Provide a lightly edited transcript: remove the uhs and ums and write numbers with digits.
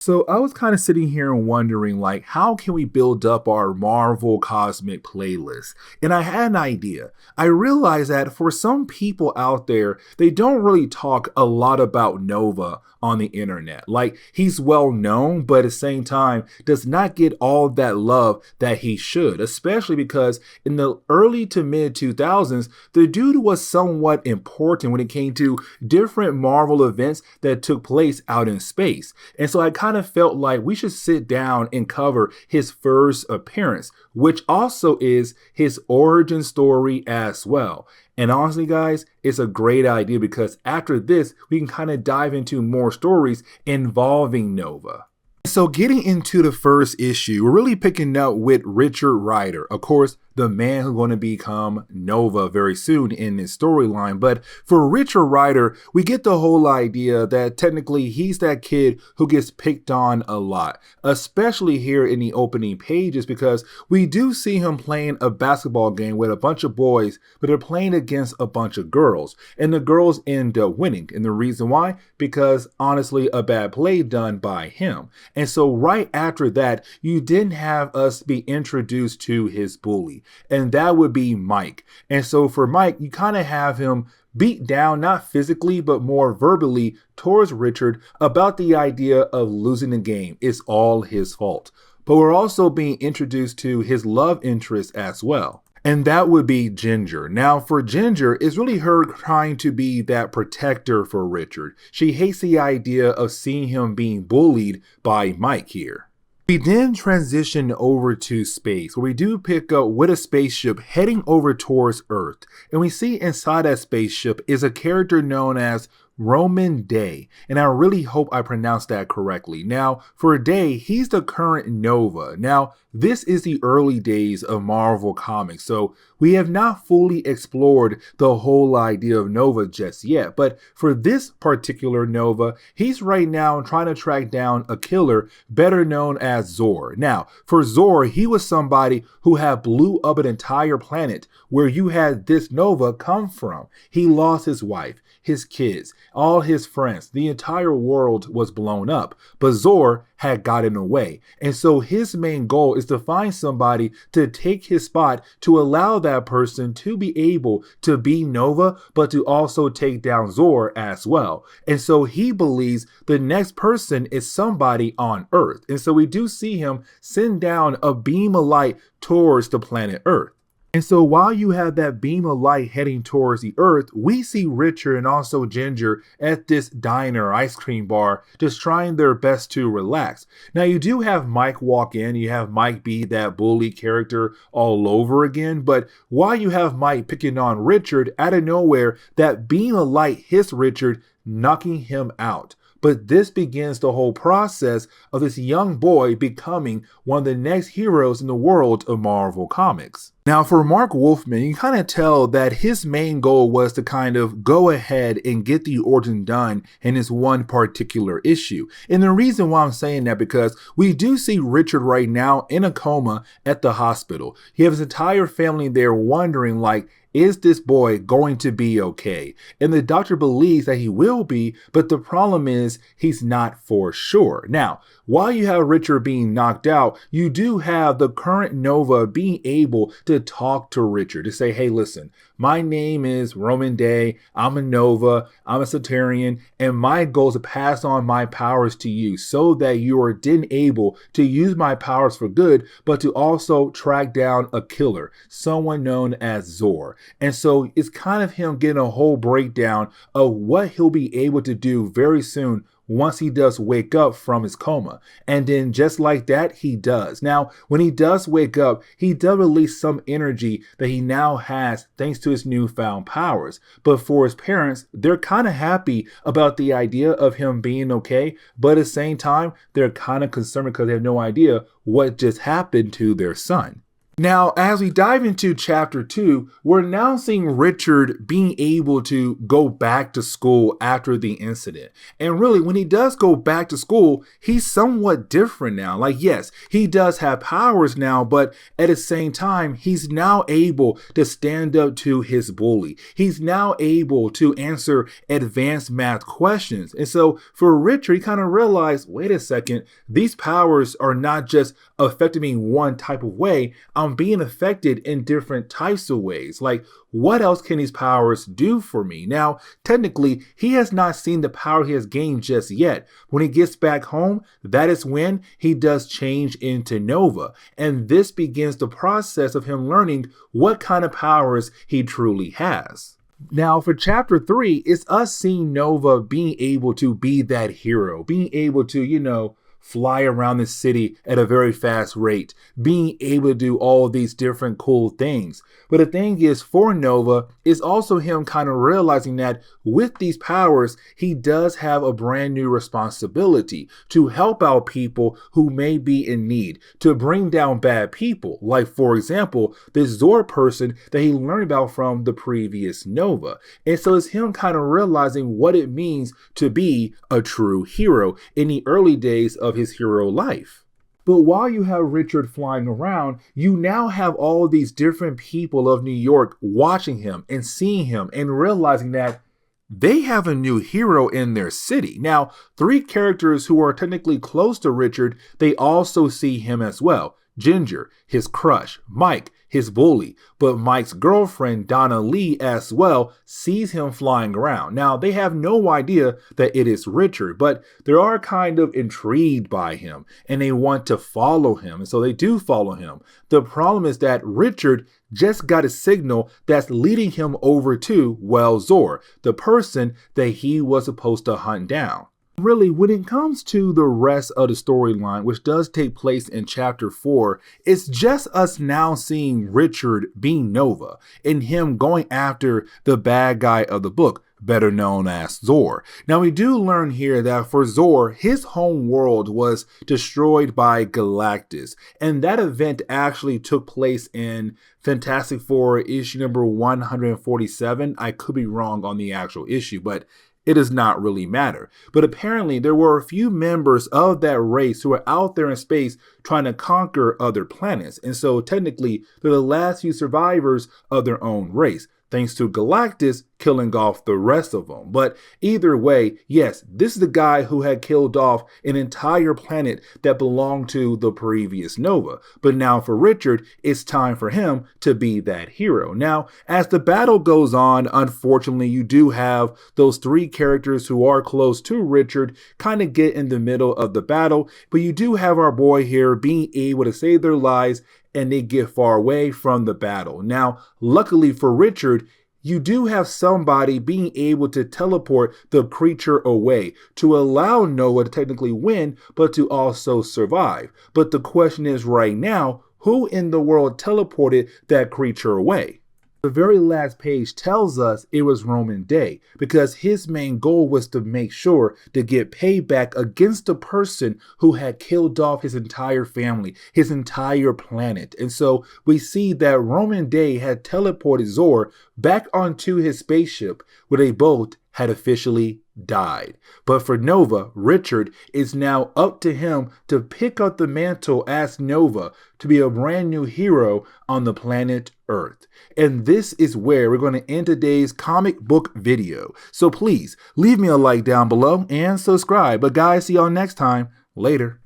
So I was kind of sitting here and wondering, like, how can we build up our Marvel Cosmic playlist? And I had an idea. I realized that for some people out there, they don't really talk a lot about Nova on the internet. Like, he's well known, but at the same time, does not get all that love that he should, especially because in the early to mid 2000s, the dude was somewhat important when it came to different Marvel events that took place out in space. And so I kind of felt like we should sit down and cover his first appearance, which also is his origin story as well. And honestly, guys, it's a great idea because after this, we can kind of dive into more stories involving Nova. So getting into the first issue, we're really picking up with Richard Rider. Of course, the man who's going to become Nova very soon in this storyline. But for Richard Rider, we get the whole idea that technically he's that kid who gets picked on a lot, especially here in the opening pages, because we do see him playing a basketball game with a bunch of boys, but they're playing against a bunch of girls. And the girls end up winning. And the reason why? Because honestly, a bad play done by him. And so right after that, you didn't have us be introduced to his bully, and that would be Mike. And so for Mike, you kind of have him beat down, not physically, but more verbally towards Richard about the idea of losing the game. It's all his fault. But we're also being introduced to his love interest as well. And that would be Ginger. Now, for Ginger, it's really her trying to be that protector for Richard. She hates the idea of seeing him being bullied by Mike here. We then transition over to space, where we do pick up with a spaceship heading over towards Earth. And we see inside that spaceship is a character known as Roman Day, and I really hope I pronounced that correctly. Now, for Day, he's the current Nova. Now, this is the early days of Marvel Comics, so we have not fully explored the whole idea of Nova just yet. But for this particular Nova, he's right now trying to track down a killer better known as Zor. Now, for Zor, he was somebody who had blew up an entire planet where you had this Nova come from. He lost his wife, his kids, all his friends. The entire world was blown up, but Zor had gotten away. And so his main goal is to find somebody to take his spot, to allow that person to be able to be Nova, but to also take down Zor as well. And so he believes the next person is somebody on Earth. And so we do see him send down a beam of light towards the planet Earth. And so while you have that beam of light heading towards the Earth, we see Richard and also Ginger at this diner ice cream bar just trying their best to relax. Now you do have Mike walk in, you have Mike be that bully character all over again, but while you have Mike picking on Richard, out of nowhere, that beam of light hits Richard, knocking him out. But this begins the whole process of this young boy becoming one of the next heroes in the world of Marvel Comics. Now, for Mark Wolfman, you kind of tell that his main goal was to kind of go ahead and get the origin done in this one particular issue. And the reason why I'm saying that, because we do see Richard right now in a coma at the hospital. He has his entire family there wondering, like, is this boy going to be okay? And the doctor believes that he will be, but the problem is he's not for sure. Now, while you have Richard being knocked out, you do have the current Nova being able to talk to Richard, to say, hey, listen, my name is Roman Day, I'm a Nova, I'm a Saturnian, and my goal is to pass on my powers to you so that you are then able to use my powers for good, but to also track down a killer, someone known as Zor. And so it's kind of him getting a whole breakdown of what he'll be able to do very soon once he does wake up from his coma. And then just like that, he does. Now, when he does wake up, he does release some energy that he now has thanks to his newfound powers. But for his parents, they're kind of happy about the idea of him being okay. But at the same time, they're kind of concerned because they have no idea what just happened to their son. Now, as we dive into chapter 2, we're now seeing Richard being able to go back to school after the incident. And really, when he does go back to school, he's somewhat different now. Like, yes, he does have powers now, but at the same time, he's now able to stand up to his bully. He's now able to answer advanced math questions. And so for Richard, he kind of realized, wait a second, these powers are not just affecting me one type of way. I'm being affected in different types of ways. Like, what else can these powers do for me? Now, technically, he has not seen the power he has gained just yet. When he gets back home, that is when he does change into Nova. And this begins the process of him learning what kind of powers he truly has. Now, for chapter 3, it's us seeing Nova being able to be that hero, being able to, fly around the city at a very fast rate, being able to do all these different cool things. But the thing is, for Nova, is also him kind of realizing that with these powers, he does have a brand new responsibility to help out people who may be in need, to bring down bad people. Like, for example, this Zor person that he learned about from the previous Nova. And so it's him kind of realizing what it means to be a true hero in the early days of his hero life. But while you have Richard flying around, you now have all these different people of New York watching him and seeing him and realizing that they have a new hero in their city. Now, 3 characters who are technically close to Richard, they also see him as well. Ginger, his crush, Mike, his bully, but Mike's girlfriend, Donna Lee, as well, sees him flying around. Now, they have no idea that it is Richard, but they are kind of intrigued by him, and they want to follow him, and so they do follow him. The problem is that Richard just got a signal that's leading him over to, Zor, the person that he was supposed to hunt down. Really, when it comes to the rest of the storyline, which does take place in chapter 4, it's just us now seeing Richard being Nova and him going after the bad guy of the book, better known as Zor. Now, we do learn here that for Zor, his home world was destroyed by Galactus, and that event actually took place in Fantastic Four issue number 147. I could be wrong on the actual issue, but it does not really matter. But apparently there were a few members of that race who were out there in space trying to conquer other planets. And so technically they're the last few survivors of their own race, thanks to Galactus killing off the rest of them. But either way, yes, this is the guy who had killed off an entire planet that belonged to the previous Nova. But now for Richard, it's time for him to be that hero. Now, as the battle goes on, unfortunately, you do have those 3 characters who are close to Richard kind of get in the middle of the battle, but you do have our boy here being able to save their lives and they get far away from the battle. Now, luckily for Richard, you do have somebody being able to teleport the creature away to allow Noah to technically win, but to also survive. But the question is right now, who in the world teleported that creature away? The very last page tells us it was Roman Day, because his main goal was to make sure to get payback against the person who had killed off his entire family, his entire planet. And so we see that Roman Day had teleported Zor back onto his spaceship where they both had officially died. But for Nova, Richard, is now up to him to pick up the mantle as Nova to be a brand new hero on the planet Earth. And this is where we're going to end today's comic book video. So please leave me a like down below and subscribe. But guys, see y'all next time. Later.